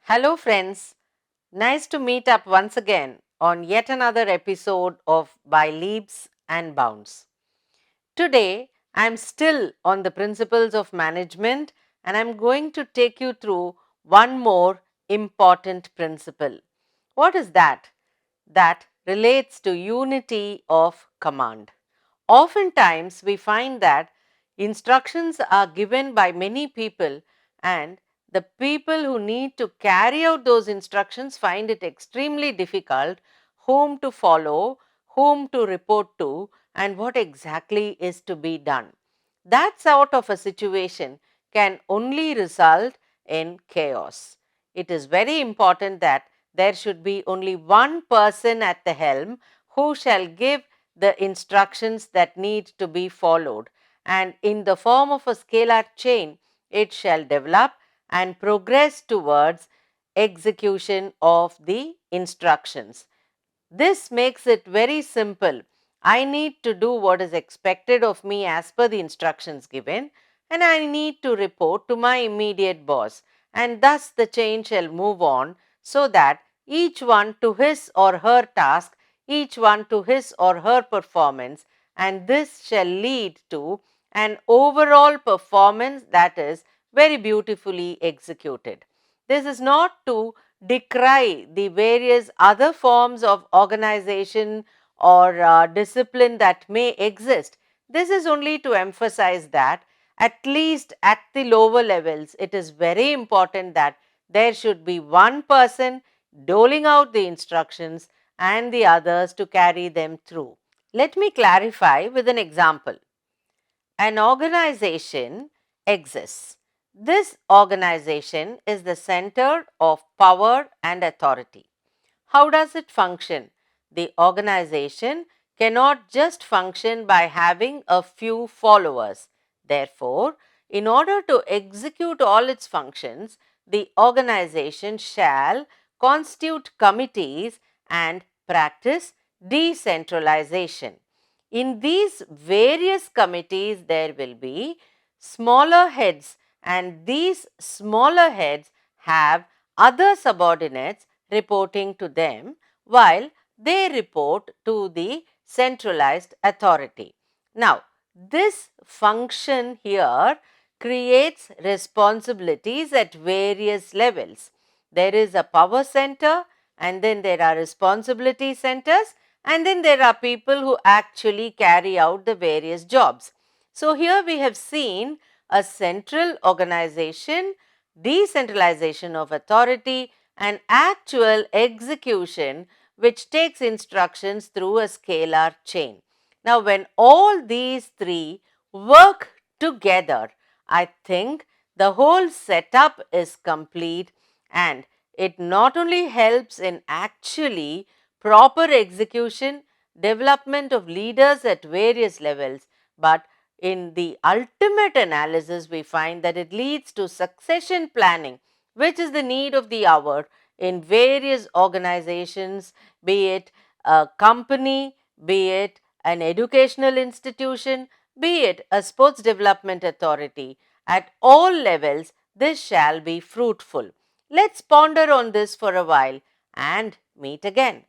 Hello, friends. Nice to meet up once again on yet another episode of By Leaps and Bounds. Today, I'm still on the principles of management and I'm going to take you through one more important principle. What is that? That relates to unity of command. Oftentimes, we find that instructions are given by many people, and the people who need to carry out those instructions find it extremely difficult whom to follow, whom to report to, and what exactly is to be done. That sort of a situation can only result in chaos. It is very important that there should be only one person at the helm who shall give the instructions that need to be followed, and in the form of a scalar chain it shall develop and progress towards execution of the instructions. This makes it very simple. I need to do what is expected of me as per the instructions given, and I need to report to my immediate boss, and thus the chain shall move on so that each one to his or her task, each one to his or her performance, and this shall lead to an overall performance that is very beautifully executed. This is not to decry the various other forms of organization or discipline that may exist. This is only to emphasize that at least at the lower levels, it is very important that there should be one person doling out the instructions and the others to carry them through. Let me clarify with an example. An organization exists. This organization is the center of power and authority. How does it function? The organization cannot just function by having a few followers. Therefore, in order to execute all its functions, the organization shall constitute committees and practice decentralization. In these various committees, there will be smaller heads, and these smaller heads have other subordinates reporting to them while they report to the centralized authority. Now, this function here creates responsibilities at various levels. There is a power center, and then there are responsibility centers, and then there are people who actually carry out the various jobs. So, here we have seen a central organization, decentralization of authority, and actual execution which takes instructions through a scalar chain. Now, when all these three work together, I think the whole setup is complete, and it not only helps in actually proper execution, development of leaders at various levels, but in the ultimate analysis, we find that it leads to succession planning, which is the need of the hour in various organizations, be it a company, be it an educational institution, be it a sports development authority. At all levels, this shall be fruitful. Let's ponder on this for a while and meet again.